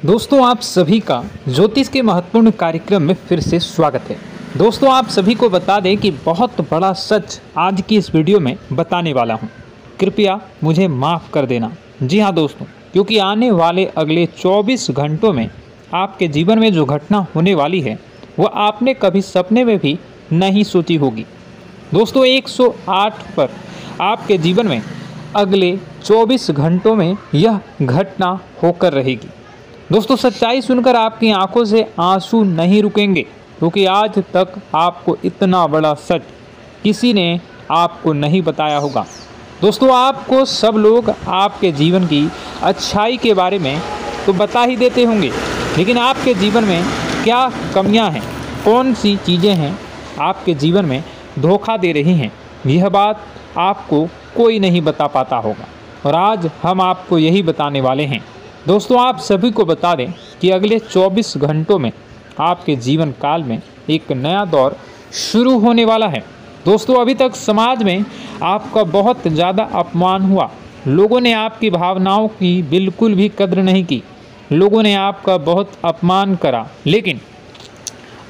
दोस्तों, आप सभी का ज्योतिष के महत्वपूर्ण कार्यक्रम में फिर से स्वागत है। दोस्तों, आप सभी को बता दें कि बहुत बड़ा सच आज की इस वीडियो में बताने वाला हूं। कृपया मुझे माफ़ कर देना। जी हाँ दोस्तों, क्योंकि आने वाले अगले 24 घंटों में आपके जीवन में जो घटना होने वाली है वह आपने कभी सपने में भी नहीं सोची होगी। दोस्तों, 108 पर आपके जीवन में अगले 24 घंटों में यह घटना होकर रहेगी। दोस्तों, सच्चाई सुनकर आपकी आंखों से आंसू नहीं रुकेंगे, क्योंकि आज तक आपको इतना बड़ा सच किसी ने आपको नहीं बताया होगा। दोस्तों, आपको सब लोग आपके जीवन की अच्छाई के बारे में तो बता ही देते होंगे, लेकिन आपके जीवन में क्या कमियां हैं, कौन सी चीज़ें हैं आपके जीवन में धोखा दे रही हैं, यह बात आपको कोई नहीं बता पाता होगा। और आज हम आपको यही बताने वाले हैं। दोस्तों, आप सभी को बता दें कि अगले 24 घंटों में आपके जीवन काल में एक नया दौर शुरू होने वाला है। दोस्तों, अभी तक समाज में आपका बहुत ज़्यादा अपमान हुआ। लोगों ने आपकी भावनाओं की बिल्कुल भी कद्र नहीं की। लोगों ने आपका बहुत अपमान करा, लेकिन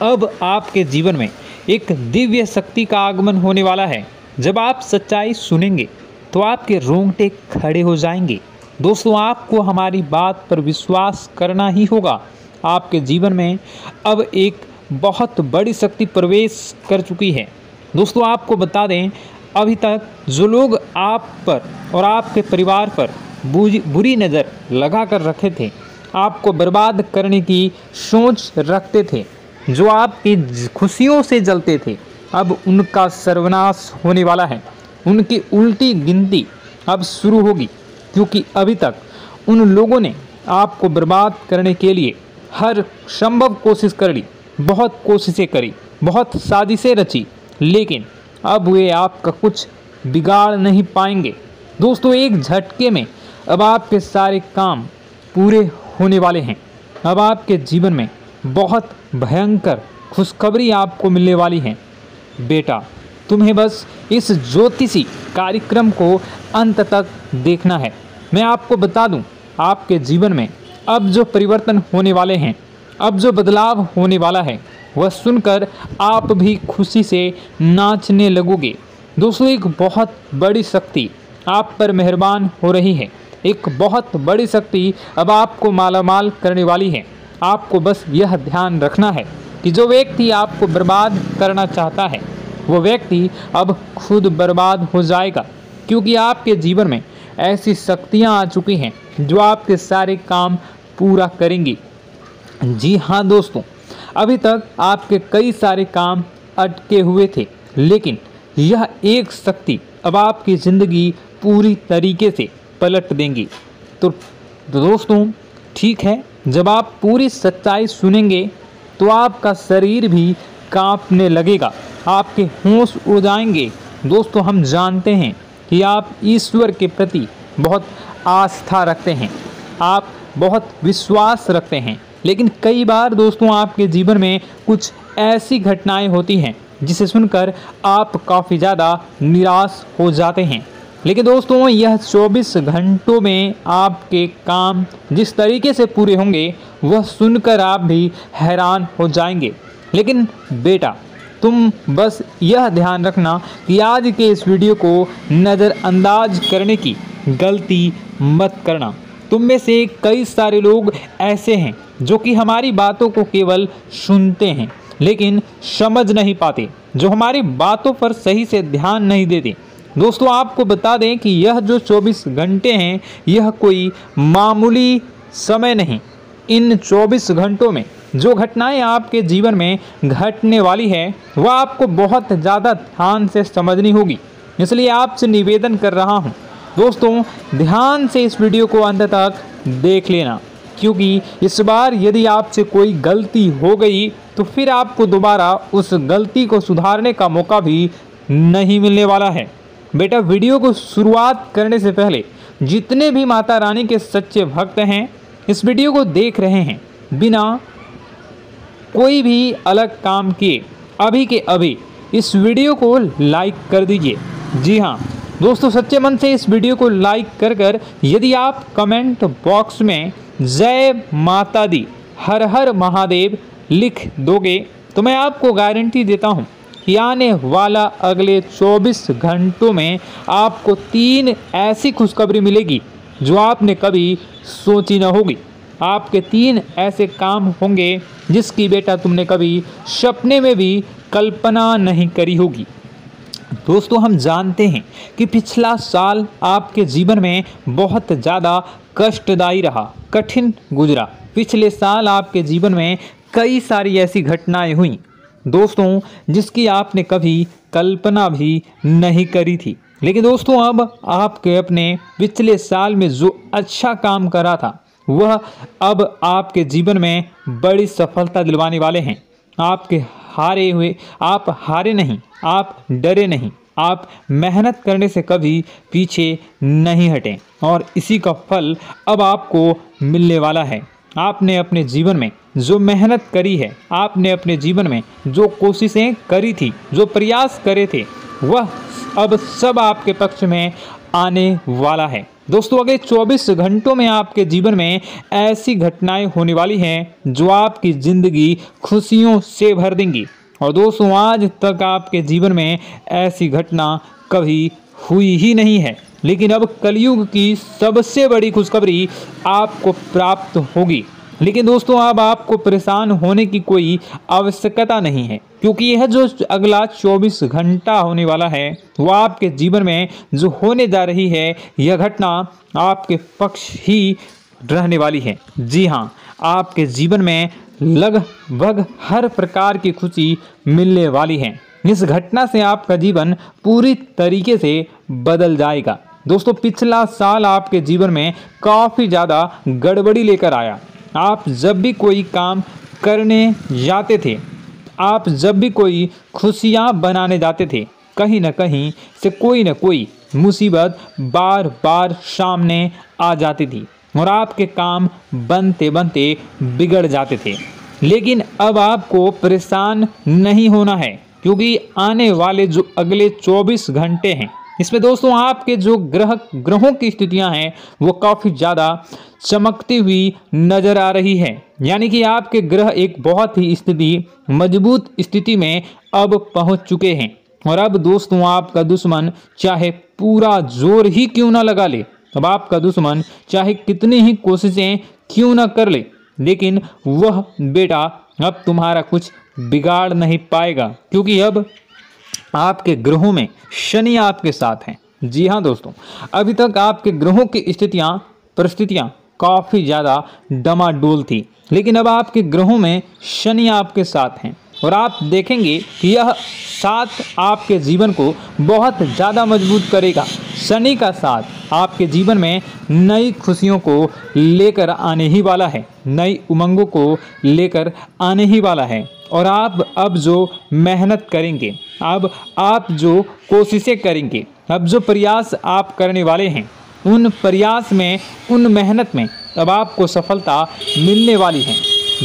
अब आपके जीवन में एक दिव्य शक्ति का आगमन होने वाला है। जब आप सच्चाई सुनेंगे तो आपके रोंगटे खड़े हो जाएंगे। दोस्तों, आपको हमारी बात पर विश्वास करना ही होगा। आपके जीवन में अब एक बहुत बड़ी शक्ति प्रवेश कर चुकी है। दोस्तों, आपको बता दें, अभी तक जो लोग आप पर और आपके परिवार पर बुरी नज़र लगा कर रखे थे, आपको बर्बाद करने की सोच रखते थे, जो आपकी खुशियों से जलते थे, अब उनका सर्वनाश होने वाला है। उनकी उल्टी गिनती अब शुरू होगी, क्योंकि अभी तक उन लोगों ने आपको बर्बाद करने के लिए हर संभव कोशिश कर ली, बहुत कोशिशें करी, बहुत साजिशें रची, लेकिन अब वे आपका कुछ बिगाड़ नहीं पाएंगे। दोस्तों, एक झटके में अब आपके सारे काम पूरे होने वाले हैं। अब आपके जीवन में बहुत भयंकर खुशखबरी आपको मिलने वाली है। बेटा, तुम्हें बस इस ज्योतिषी कार्यक्रम को अंत तक देखना है। मैं आपको बता दूं, आपके जीवन में अब जो परिवर्तन होने वाले हैं, अब जो बदलाव होने वाला है, वह सुनकर आप भी खुशी से नाचने लगोगे। दोस्तों, एक बहुत बड़ी शक्ति आप पर मेहरबान हो रही है। एक बहुत बड़ी शक्ति अब आपको मालामाल करने वाली है। आपको बस यह ध्यान रखना है कि जो व्यक्ति आपको बर्बाद करना चाहता है, वो व्यक्ति अब खुद बर्बाद हो जाएगा, क्योंकि आपके जीवन में ऐसी शक्तियां आ चुकी हैं जो आपके सारे काम पूरा करेंगी। जी हाँ दोस्तों, अभी तक आपके कई सारे काम अटके हुए थे, लेकिन यह एक शक्ति अब आपकी ज़िंदगी पूरी तरीके से पलट देंगी। तो दोस्तों, ठीक है, जब आप पूरी सच्चाई सुनेंगे तो आपका शरीर भी कांपने लगेगा, आपके होश उड़ जाएंगे। दोस्तों, हम जानते हैं कि आप ईश्वर के प्रति बहुत आस्था रखते हैं, आप बहुत विश्वास रखते हैं, लेकिन कई बार दोस्तों आपके जीवन में कुछ ऐसी घटनाएं होती हैं जिसे सुनकर आप काफ़ी ज़्यादा निराश हो जाते हैं। लेकिन दोस्तों, यह 24 घंटों में आपके काम जिस तरीके से पूरे होंगे, वह सुनकर आप भी हैरान हो जाएंगे। लेकिन बेटा, तुम बस यह ध्यान रखना कि आज के इस वीडियो को नज़रअंदाज करने की गलती मत करना। तुम में से कई सारे लोग ऐसे हैं जो कि हमारी बातों को केवल सुनते हैं, लेकिन समझ नहीं पाते, जो हमारी बातों पर सही से ध्यान नहीं देते। दोस्तों, आपको बता दें कि यह जो 24 घंटे हैं, यह कोई मामूली समय नहीं। इन 24 घंटों में जो घटनाएं आपके जीवन में घटने वाली है, वह आपको बहुत ज़्यादा ध्यान से समझनी होगी। इसलिए आपसे निवेदन कर रहा हूं, दोस्तों, ध्यान से इस वीडियो को अंत तक देख लेना, क्योंकि इस बार यदि आपसे कोई गलती हो गई तो फिर आपको दोबारा उस गलती को सुधारने का मौका भी नहीं मिलने वाला है। बेटा, वीडियो को शुरुआत करने से पहले जितने भी माता रानी के सच्चे भक्त हैं, इस वीडियो को देख रहे हैं, बिना कोई भी अलग काम किए अभी के अभी इस वीडियो को लाइक कर दीजिए। जी हाँ दोस्तों, सच्चे मन से इस वीडियो को लाइक कर यदि आप कमेंट बॉक्स में जय माता दी, हर हर महादेव लिख दोगे तो मैं आपको गारंटी देता हूँ कि आने वाला अगले 24 घंटों में आपको 3 ऐसी खुशखबरी मिलेगी जो आपने कभी सोची न होगी। आपके 3 ऐसे काम होंगे जिसकी बेटा तुमने कभी सपने में भी कल्पना नहीं करी होगी। दोस्तों, हम जानते हैं कि पिछला साल आपके जीवन में बहुत ज़्यादा कष्टदायी रहा, कठिन गुजरा। पिछले साल आपके जीवन में कई सारी ऐसी घटनाएं हुई दोस्तों जिसकी आपने कभी कल्पना भी नहीं करी थी। लेकिन दोस्तों, अब आपके अपने पिछले साल में जो अच्छा काम करा था वह अब आपके जीवन में बड़ी सफलता दिलवाने वाले हैं। आप हारे नहीं, आप डरे नहीं, आप मेहनत करने से कभी पीछे नहीं हटे और इसी का फल अब आपको मिलने वाला है। आपने अपने जीवन में जो मेहनत करी है, आपने अपने जीवन में जो कोशिशें करी थी, जो प्रयास करे थे, वह अब सब आपके पक्ष में आने वाला है। दोस्तों, अगले 24 घंटों में आपके जीवन में ऐसी घटनाएं होने वाली हैं जो आपकी ज़िंदगी खुशियों से भर देंगी। और दोस्तों, आज तक आपके जीवन में ऐसी घटना कभी हुई ही नहीं है, लेकिन अब कलयुग की सबसे बड़ी खुशखबरी आपको प्राप्त होगी। लेकिन दोस्तों, अब आपको परेशान होने की कोई आवश्यकता नहीं है, क्योंकि यह जो अगला 24 घंटा होने वाला है वो आपके जीवन में जो होने जा रही है यह घटना आपके पक्ष ही रहने वाली है। जी हाँ, आपके जीवन में लगभग हर प्रकार की खुशी मिलने वाली है। इस घटना से आपका जीवन पूरी तरीके से बदल जाएगा। दोस्तों, पिछला साल आपके जीवन में काफ़ी ज़्यादा गड़बड़ी लेकर आया। आप जब भी कोई काम करने जाते थे, आप जब भी कोई खुशियाँ बनाने जाते थे, कहीं न कहीं से कोई न कोई मुसीबत बार बार सामने आ जाती थी और आपके काम बनते बनते बिगड़ जाते थे। लेकिन अब आपको परेशान नहीं होना है, क्योंकि आने वाले जो अगले 24 घंटे हैं इसमें दोस्तों आपके जो ग्रहों की स्थितियां हैं वो काफ़ी ज़्यादा चमकती हुई नज़र आ रही है। यानी कि आपके ग्रह एक बहुत ही मजबूत स्थिति में अब पहुंच चुके हैं। और अब दोस्तों, आपका दुश्मन चाहे पूरा जोर ही क्यों ना लगा ले, अब आपका दुश्मन चाहे कितनी ही कोशिशें क्यों ना कर ले, लेकिन वह बेटा अब तुम्हारा कुछ बिगाड़ नहीं पाएगा, क्योंकि अब आपके ग्रहों में शनि आपके साथ हैं। जी हाँ दोस्तों, अभी तक आपके ग्रहों की परिस्थितियाँ काफ़ी ज़्यादा डमाडोल थी, लेकिन अब आपके ग्रहों में शनि आपके साथ हैं और आप देखेंगे कि यह साथ आपके जीवन को बहुत ज़्यादा मजबूत करेगा। शनि का साथ आपके जीवन में नई खुशियों को लेकर आने ही वाला है, नई उमंगों को लेकर आने ही वाला है। और आप अब जो मेहनत करेंगे, अब आप जो कोशिशें करेंगे, अब जो प्रयास आप करने वाले हैं, उन प्रयास में, उन मेहनत में अब आपको सफलता मिलने वाली है।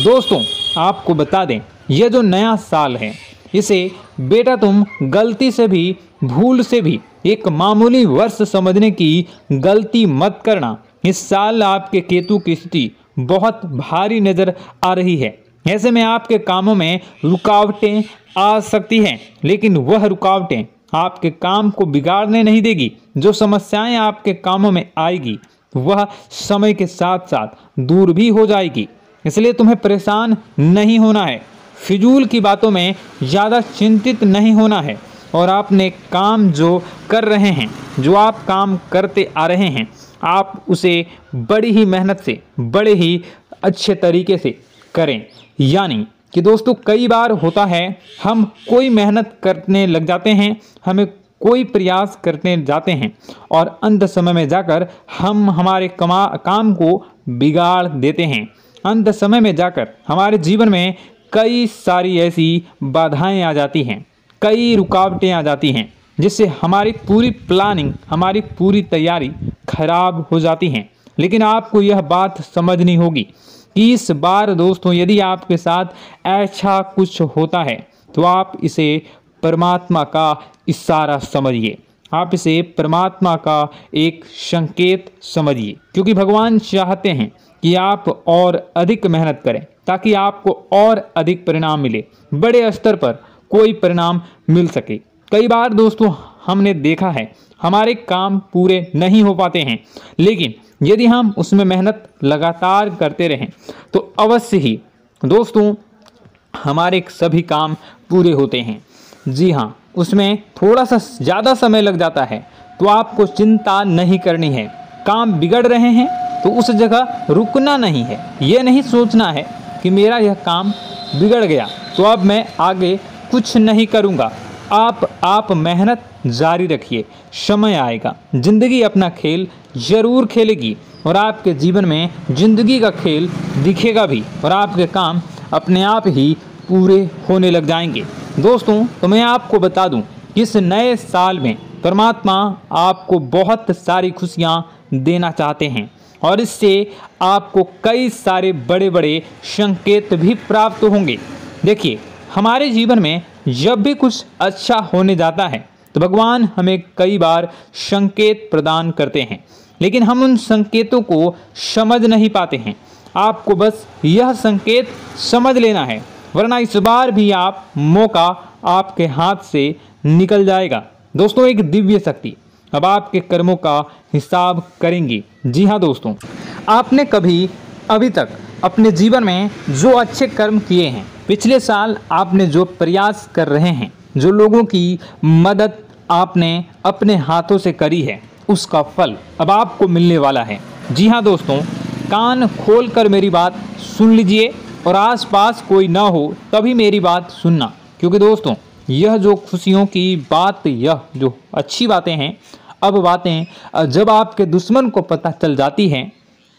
दोस्तों, आपको बता दें, यह जो नया साल है इसे बेटा तुम गलती से भी, भूल से भी एक मामूली वर्ष समझने की गलती मत करना। इस साल आपके केतु की स्थिति बहुत भारी नज़र आ रही है। ऐसे में आपके कामों में रुकावटें आ सकती हैं, लेकिन वह रुकावटें आपके काम को बिगाड़ने नहीं देगी। जो समस्याएं आपके कामों में आएगी वह समय के साथ साथ दूर भी हो जाएगी। इसलिए तुम्हें परेशान नहीं होना है, फिजूल की बातों में ज़्यादा चिंतित नहीं होना है और आपने काम जो कर रहे हैं, जो आप काम करते आ रहे हैं, आप उसे बड़ी ही मेहनत से, बड़े ही अच्छे तरीके से करें। यानी कि दोस्तों, कई बार होता है हम कोई मेहनत करने लग जाते हैं, हमें कोई प्रयास करने जाते हैं और अंत समय में जाकर हम हमारे काम को बिगाड़ देते हैं। अंत समय में जाकर हमारे जीवन में कई सारी ऐसी बाधाएं आ जाती हैं, कई रुकावटें आ जाती हैं, जिससे हमारी पूरी प्लानिंग, हमारी पूरी तैयारी खराब हो जाती हैं। लेकिन आपको यह बात समझनी होगी कि इस बार दोस्तों, यदि आपके साथ ऐसा कुछ होता है तो आप इसे परमात्मा का इशारा समझिए। आप इसे परमात्मा का एक संकेत समझिए, क्योंकि भगवान चाहते हैं कि आप और अधिक मेहनत करें ताकि आपको और अधिक परिणाम मिले, बड़े स्तर पर कोई परिणाम मिल सके। कई बार दोस्तों हमने देखा है हमारे काम पूरे नहीं हो पाते हैं, लेकिन यदि हम उसमें मेहनत लगातार करते रहें तो अवश्य ही दोस्तों हमारे सभी काम पूरे होते हैं। जी हाँ, उसमें थोड़ा सा ज़्यादा समय लग जाता है तो आपको चिंता नहीं करनी है। काम बिगड़ रहे हैं तो उस जगह रुकना नहीं है, ये नहीं सोचना है कि मेरा यह काम बिगड़ गया तो अब मैं आगे कुछ नहीं करूँगा। आप मेहनत जारी रखिए, समय आएगा, ज़िंदगी अपना खेल ज़रूर खेलेगी और आपके जीवन में ज़िंदगी का खेल दिखेगा भी और आपके काम अपने आप ही पूरे होने लग जाएंगे। दोस्तों तो मैं आपको बता दूं कि इस नए साल में परमात्मा आपको बहुत सारी खुशियां देना चाहते हैं और इससे आपको कई सारे बड़े बड़े संकेत भी प्राप्त होंगे। देखिए, हमारे जीवन में जब भी कुछ अच्छा होने जाता है तो भगवान हमें कई बार संकेत प्रदान करते हैं, लेकिन हम उन संकेतों को समझ नहीं पाते हैं। आपको बस यह संकेत समझ लेना है, वरना इस बार भी मौका आपके हाथ से निकल जाएगा। दोस्तों, एक दिव्य शक्ति अब आपके कर्मों का हिसाब करेंगी। जी हाँ दोस्तों, आपने कभी अभी तक अपने जीवन में जो अच्छे कर्म किए हैं, पिछले साल आपने जो प्रयास कर रहे हैं, जो लोगों की मदद आपने अपने हाथों से करी है, उसका फल अब आपको मिलने वाला है। जी हाँ दोस्तों, कान खोलकर मेरी बात सुन लीजिए और आसपास कोई ना हो तभी मेरी बात सुनना, क्योंकि दोस्तों यह जो खुशियों की बात, यह जो अच्छी बातें हैं, अब बातें जब आपके दुश्मन को पता चल जाती हैं,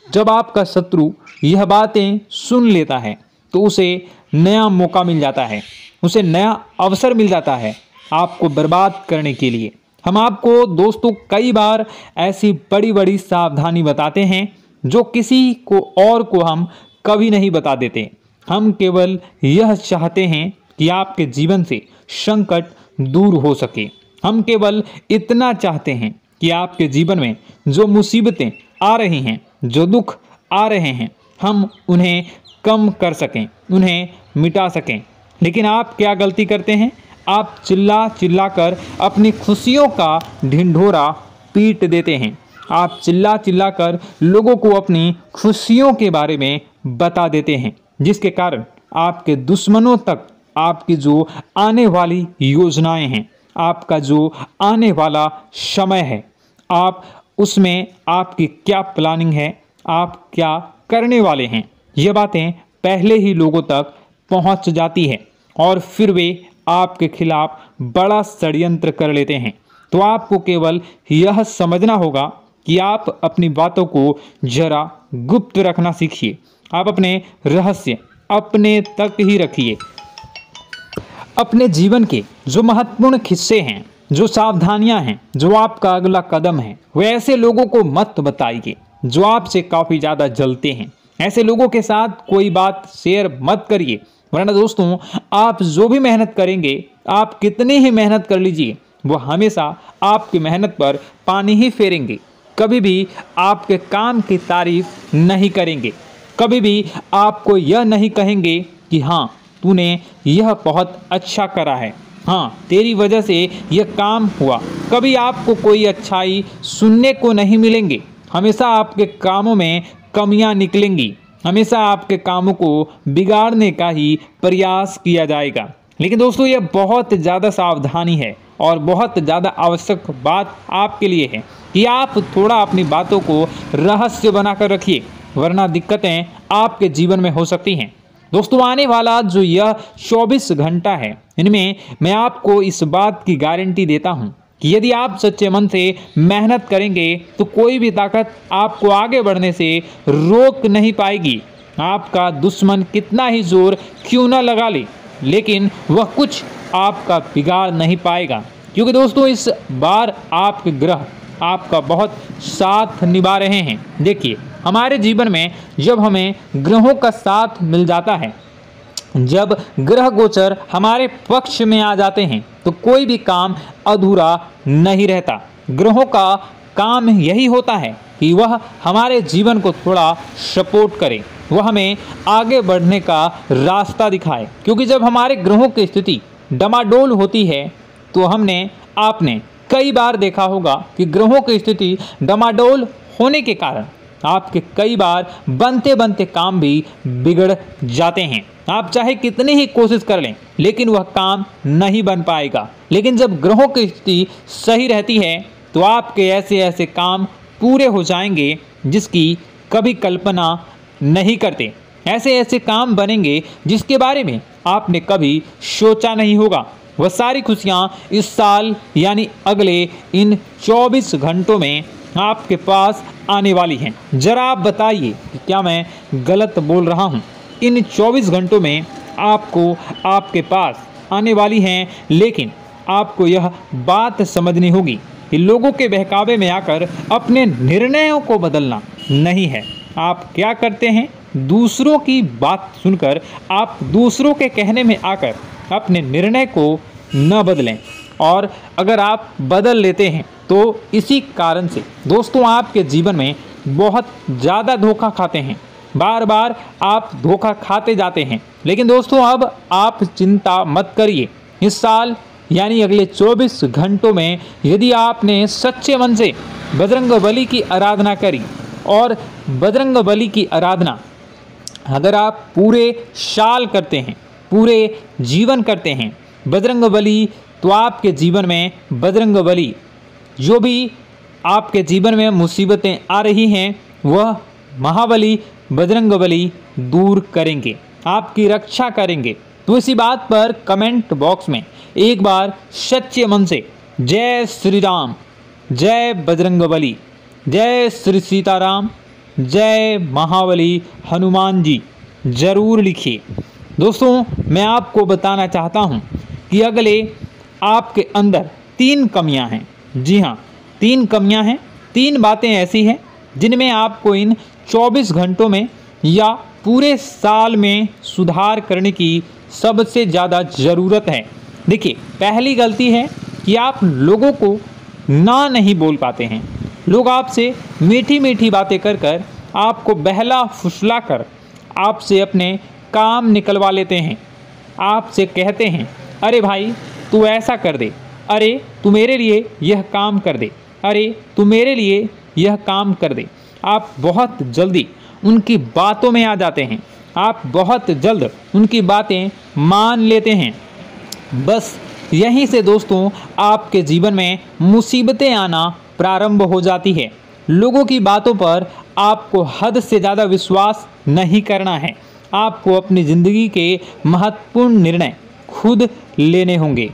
जब आपका शत्रु यह बातें सुन लेता है तो उसे नया मौका मिल जाता है, उसे नया अवसर मिल जाता है आपको बर्बाद करने के लिए। हम आपको दोस्तों कई बार ऐसी बड़ी बड़ी सावधानी बताते हैं जो किसी को और को हम कभी नहीं बता देते। हम केवल यह चाहते हैं कि आपके जीवन से संकट दूर हो सके। हम केवल इतना चाहते हैं कि आपके जीवन में जो मुसीबतें आ रही हैं, जो दुख आ रहे हैं, हम उन्हें कम कर सकें, उन्हें मिटा सकें। लेकिन आप क्या गलती करते हैं? आप चिल्ला चिल्ला कर अपनी खुशियों का ढिंढोरा पीट देते हैं। आप चिल्ला चिल्ला कर लोगों को अपनी खुशियों के बारे में बता देते हैं, जिसके कारण आपके दुश्मनों तक आपकी जो आने वाली योजनाएं हैं, आपका जो आने वाला समय है, आप उसमें आपकी क्या प्लानिंग है, आप क्या करने वाले हैं, ये बातें पहले ही लोगों तक पहुंच जाती है और फिर वे आपके खिलाफ बड़ा षड्यंत्र कर लेते हैं। तो आपको केवल यह समझना होगा कि आप अपनी बातों को जरा गुप्त रखना सीखिए। आप अपने रहस्य अपने तक ही रखिए। अपने जीवन के जो महत्वपूर्ण किस्से हैं, जो सावधानियां हैं, जो आपका अगला कदम है, वो ऐसे लोगों को मत बताइए जो आपसे काफ़ी ज़्यादा जलते हैं। ऐसे लोगों के साथ कोई बात शेयर मत करिए, वरना दोस्तों आप जो भी मेहनत करेंगे, आप कितनी ही मेहनत कर लीजिए, वो हमेशा आपकी मेहनत पर पानी ही फेरेंगे। कभी भी आपके काम की तारीफ नहीं करेंगे, कभी भी आपको यह नहीं कहेंगे कि हाँ तूने यह बहुत अच्छा करा है, हाँ तेरी वजह से यह काम हुआ। कभी आपको कोई अच्छाई सुनने को नहीं मिलेंगे। हमेशा आपके कामों में कमियां निकलेंगी, हमेशा आपके कामों को बिगाड़ने का ही प्रयास किया जाएगा। लेकिन दोस्तों यह बहुत ज़्यादा सावधानी है और बहुत ज़्यादा आवश्यक बात आपके लिए है कि आप थोड़ा अपनी बातों को रहस्य बनाकर रखिए, वरना दिक्कतें आपके जीवन में हो सकती हैं। दोस्तों आने वाला जो यह 24 घंटा है, इनमें मैं आपको इस बात की गारंटी देता हूं कि यदि आप सच्चे मन से मेहनत करेंगे तो कोई भी ताकत आपको आगे बढ़ने से रोक नहीं पाएगी। आपका दुश्मन कितना ही जोर क्यों न लगा ले, लेकिन वह कुछ आपका बिगाड़ नहीं पाएगा, क्योंकि दोस्तों इस बार आपके ग्रह आपका बहुत साथ निभा रहे हैं। देखिए, हमारे जीवन में जब हमें ग्रहों का साथ मिल जाता है जब ग्रह गोचर हमारे पक्ष में आ जाते हैं तो कोई भी काम अधूरा नहीं रहता। ग्रहों का काम यही होता है कि वह हमारे जीवन को थोड़ा सपोर्ट करे, वह हमें आगे बढ़ने का रास्ता दिखाए। क्योंकि जब हमारे ग्रहों की स्थिति डमाडोल होती है तो आपने कई बार देखा होगा कि ग्रहों की स्थिति डमाडोल होने के कारण आपके कई बार बनते बनते काम भी बिगड़ जाते हैं। आप चाहे कितनी ही कोशिश कर लें लेकिन वह काम नहीं बन पाएगा। लेकिन जब ग्रहों की स्थिति सही रहती है तो आपके ऐसे ऐसे काम पूरे हो जाएंगे जिसकी कभी कल्पना नहीं करते। ऐसे ऐसे काम बनेंगे जिसके बारे में आपने कभी सोचा नहीं होगा। वह सारी खुशियाँ इस साल यानी अगले इन 24 घंटों में आपके पास आने वाली हैं। जरा आप बताइए कि क्या मैं गलत बोल रहा हूँ? इन 24 घंटों में आपको आपके पास आने वाली हैं, लेकिन आपको यह बात समझनी होगी कि लोगों के बहकावे में आकर अपने निर्णयों को बदलना नहीं है। आप क्या करते हैं? दूसरों की बात सुनकर आप दूसरों के कहने में आकर अपने निर्णय को न बदलें, और अगर आप बदल लेते हैं तो इसी कारण से दोस्तों आपके जीवन में बहुत ज़्यादा धोखा खाते हैं। बार बार आप धोखा खाते जाते हैं। लेकिन दोस्तों अब आप चिंता मत करिए। इस साल यानी अगले 24 घंटों में यदि आपने सच्चे मन से बजरंगबली की आराधना करी, और बजरंगबली की आराधना अगर आप पूरे साल करते हैं, पूरे जीवन करते हैं बजरंगबली, तो आपके जीवन में बजरंगबली जो भी आपके जीवन में मुसीबतें आ रही हैं वह महाबली बजरंगबली दूर करेंगे, आपकी रक्षा करेंगे। तो इसी बात पर कमेंट बॉक्स में एक बार सच्चे मन से जय श्री राम, जय बजरंगबली, जय श्री सीताराम, जय महाबली हनुमान जी जरूर लिखिए। दोस्तों मैं आपको बताना चाहता हूं कि अगले आपके अंदर 3 कमियां हैं। जी हाँ, 3 कमियां हैं। 3 बातें ऐसी हैं जिनमें आपको इन 24 घंटों में या पूरे साल में सुधार करने की सबसे ज़्यादा ज़रूरत है। देखिए, पहली गलती है कि आप लोगों को ना नहीं बोल पाते हैं। लोग आपसे मीठी मीठी बातें कर कर आपको बहला फुसला कर आपसे अपने काम निकलवा लेते हैं। आपसे कहते हैं, अरे भाई तू ऐसा कर दे, अरे तू मेरे लिए यह काम कर दे, अरे तू मेरे लिए यह काम कर दे। आप बहुत जल्दी उनकी बातों में आ जाते हैं, आप बहुत जल्द उनकी बातें मान लेते हैं। बस यहीं से दोस्तों आपके जीवन में मुसीबतें आना प्रारंभ हो जाती है। लोगों की बातों पर आपको हद से ज़्यादा विश्वास नहीं करना है। आपको अपनी ज़िंदगी के महत्वपूर्ण निर्णय खुद लेने होंगे।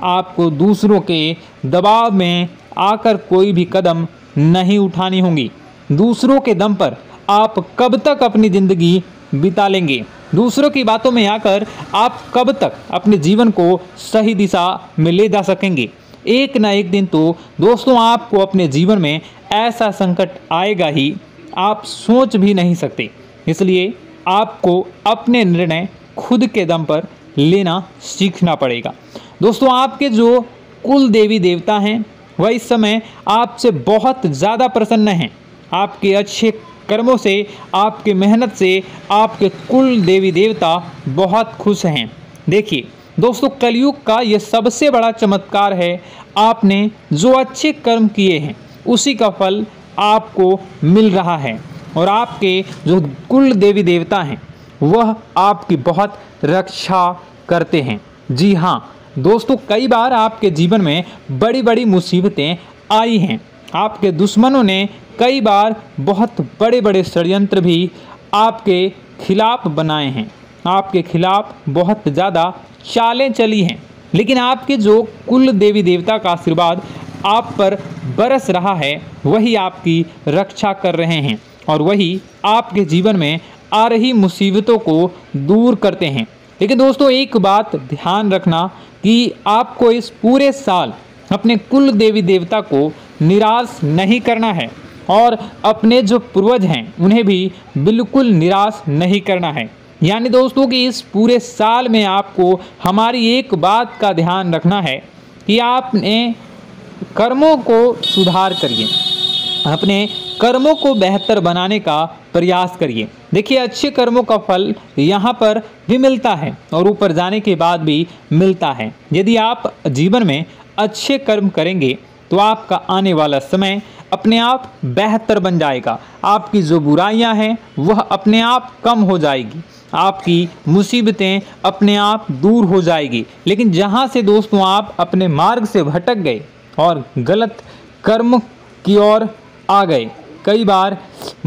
आपको दूसरों के दबाव में आकर कोई भी कदम नहीं उठानी होंगी। दूसरों के दम पर आप कब तक अपनी ज़िंदगी बिता लेंगे? दूसरों की बातों में आकर आप कब तक अपने जीवन को सही दिशा में ले जा सकेंगे? एक ना एक दिन तो दोस्तों आपको अपने जीवन में ऐसा संकट आएगा ही, आप सोच भी नहीं सकते। इसलिए आपको अपने निर्णय खुद के दम पर लेना सीखना पड़ेगा। दोस्तों आपके जो कुल देवी देवता हैं वह इस समय आपसे बहुत ज़्यादा प्रसन्न हैं। आपके अच्छे कर्मों से, आपके मेहनत से आपके कुल देवी देवता बहुत खुश हैं। देखिए दोस्तों, कलयुग का ये सबसे बड़ा चमत्कार है। आपने जो अच्छे कर्म किए हैं उसी का फल आपको मिल रहा है, और आपके जो कुल देवी देवता हैं वह आपकी बहुत रक्षा करते हैं। जी हाँ दोस्तों, कई बार आपके जीवन में बड़ी बड़ी मुसीबतें आई हैं। आपके दुश्मनों ने कई बार बहुत बड़े बड़े षड्यंत्र भी आपके खिलाफ बनाए हैं, आपके खिलाफ बहुत ज़्यादा चालें चली हैं। लेकिन आपके जो कुल देवी देवता का आशीर्वाद आप पर बरस रहा है वही आपकी रक्षा कर रहे हैं, और वही आपके जीवन में आ रही मुसीबतों को दूर करते हैं। लेकिन दोस्तों एक बात ध्यान रखना कि आपको इस पूरे साल अपने कुल देवी देवता को निराश नहीं करना है, और अपने जो पूर्वज हैं उन्हें भी बिल्कुल निराश नहीं करना है। यानी दोस्तों कि इस पूरे साल में आपको हमारी एक बात का ध्यान रखना है कि आपने कर्मों को सुधार करिए, अपने कर्मों को बेहतर बनाने का प्रयास करिए। देखिए, अच्छे कर्मों का फल यहाँ पर भी मिलता है और ऊपर जाने के बाद भी मिलता है। यदि आप जीवन में अच्छे कर्म करेंगे तो आपका आने वाला समय अपने आप बेहतर बन जाएगा। आपकी जो बुराइयां हैं वह अपने आप कम हो जाएगी, आपकी मुसीबतें अपने आप दूर हो जाएगी। लेकिन जहां से दोस्तों आप अपने मार्ग से भटक गए और गलत कर्म की ओर आ गए, कई बार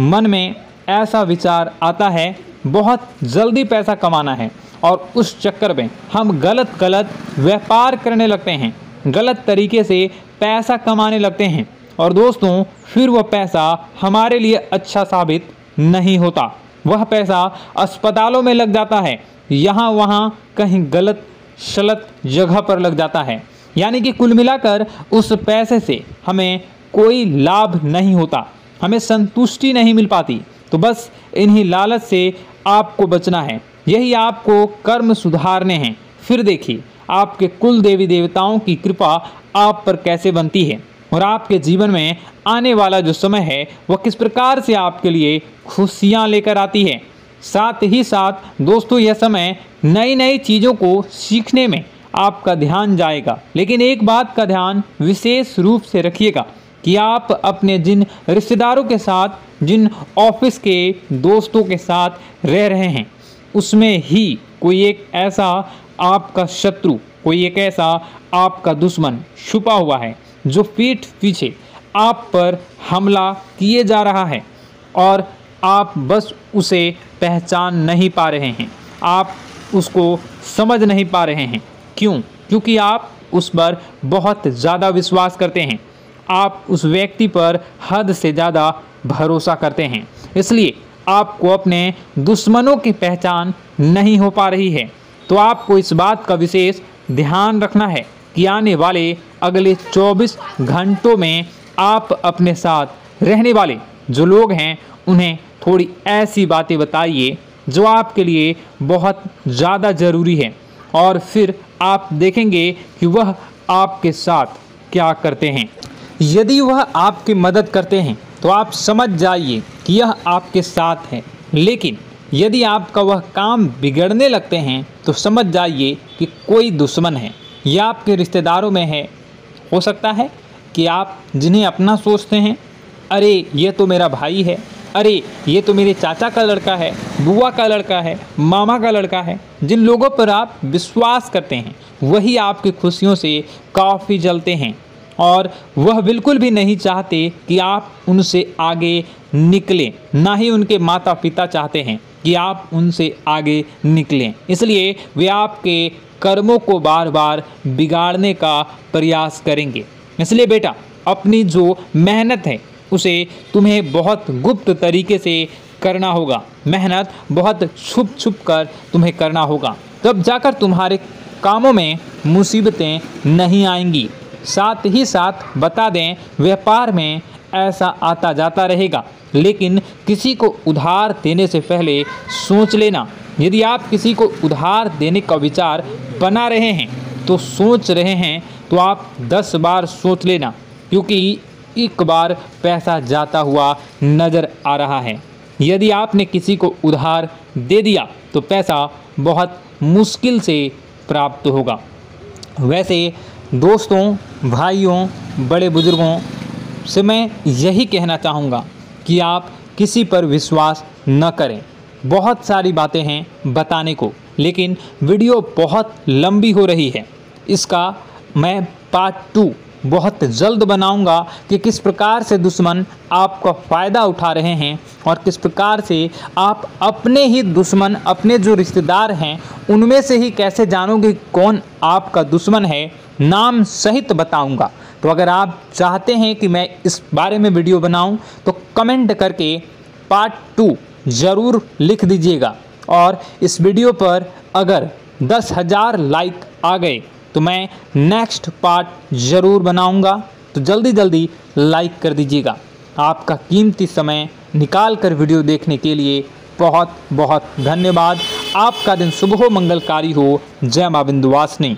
मन में ऐसा विचार आता है बहुत जल्दी पैसा कमाना है और उस चक्कर में हम गलत व्यापार करने लगते हैं, गलत तरीके से पैसा कमाने लगते हैं और दोस्तों फिर वह पैसा हमारे लिए अच्छा साबित नहीं होता। वह पैसा अस्पतालों में लग जाता है, यहाँ वहाँ कहीं गलत शलत जगह पर लग जाता है। यानी कि कुल मिलाकर उस पैसे से हमें कोई लाभ नहीं होता, हमें संतुष्टि नहीं मिल पाती। तो बस इन्हीं लालच से आपको बचना है, यही आपको कर्म सुधारने हैं। फिर देखिए आपके कुल देवी देवताओं की कृपा आप पर कैसे बनती है और आपके जीवन में आने वाला जो समय है वह किस प्रकार से आपके लिए खुशियां लेकर आती है। साथ ही साथ दोस्तों यह समय नई नई चीज़ों को सीखने में आपका ध्यान जाएगा। लेकिन एक बात का ध्यान विशेष रूप से रखिएगा कि आप अपने जिन रिश्तेदारों के साथ, जिन ऑफिस के दोस्तों के साथ रह रहे हैं, उसमें ही कोई एक ऐसा आपका शत्रु, कोई एक ऐसा आपका दुश्मन छुपा हुआ है जो पीठ पीछे आप पर हमला किए जा रहा है और आप बस उसे पहचान नहीं पा रहे हैं, आप उसको समझ नहीं पा रहे हैं। क्यों? क्योंकि आप उस पर बहुत ज़्यादा विश्वास करते हैं, आप उस व्यक्ति पर हद से ज़्यादा भरोसा करते हैं, इसलिए आपको अपने दुश्मनों की पहचान नहीं हो पा रही है। तो आपको इस बात का विशेष ध्यान रखना है कि आने वाले अगले 24 घंटों में आप अपने साथ रहने वाले जो लोग हैं उन्हें थोड़ी ऐसी बातें बताइए जो आपके लिए बहुत ज़्यादा ज़रूरी है और फिर आप देखेंगे कि वह आपके साथ क्या करते हैं। यदि वह आपकी मदद करते हैं तो आप समझ जाइए कि यह आपके साथ है, लेकिन यदि आपका वह काम बिगड़ने लगते हैं तो समझ जाइए कि कोई दुश्मन है या आपके रिश्तेदारों में है। हो सकता है कि आप जिन्हें अपना सोचते हैं, अरे ये तो मेरा भाई है, अरे ये तो मेरे चाचा का लड़का है, बुआ का लड़का है, मामा का लड़का है, जिन लोगों पर आप विश्वास करते हैं वही आपकी खुशियों से काफ़ी जलते हैं और वह बिल्कुल भी नहीं चाहते कि आप उनसे आगे निकलें, ना ही उनके माता पिता चाहते हैं कि आप उनसे आगे निकलें। इसलिए वे आपके कर्मों को बार बार बिगाड़ने का प्रयास करेंगे। इसलिए बेटा, अपनी जो मेहनत है उसे तुम्हें बहुत गुप्त तरीके से करना होगा, मेहनत बहुत छुप छुप कर तुम्हें करना होगा, तब जाकर तुम्हारे कामों में मुसीबतें नहीं आएंगी। साथ ही साथ बता दें, व्यापार में ऐसा आता जाता रहेगा, लेकिन किसी को उधार देने से पहले सोच लेना। यदि आप किसी को उधार देने का विचार बना रहे हैं तो सोच रहे हैं तो आप 10 बार सोच लेना, क्योंकि एक बार पैसा जाता हुआ नज़र आ रहा है। यदि आपने किसी को उधार दे दिया तो पैसा बहुत मुश्किल से प्राप्त होगा। वैसे दोस्तों, भाइयों, बड़े बुजुर्गों से मैं यही कहना चाहूँगा कि आप किसी पर विश्वास न करें। बहुत सारी बातें हैं बताने को, लेकिन वीडियो बहुत लंबी हो रही है। इसका मैं पार्ट 2 बहुत जल्द बनाऊंगा कि किस प्रकार से दुश्मन आपका फ़ायदा उठा रहे हैं और किस प्रकार से आप अपने ही दुश्मन, अपने जो रिश्तेदार हैं उनमें से ही कैसे जानोगे कौन आपका दुश्मन है, नाम सहित बताऊंगा। तो अगर आप चाहते हैं कि मैं इस बारे में वीडियो बनाऊं तो कमेंट करके पार्ट 2 ज़रूर लिख दीजिएगा। और इस वीडियो पर अगर 10,000 लाइक आ गए तो मैं नेक्स्ट पार्ट ज़रूर बनाऊंगा। तो जल्दी लाइक कर दीजिएगा। आपका कीमती समय निकाल कर वीडियो देखने के लिए बहुत बहुत धन्यवाद। आपका दिन शुभ हो, मंगलकारी हो। जय मां विंध्यवासिनी।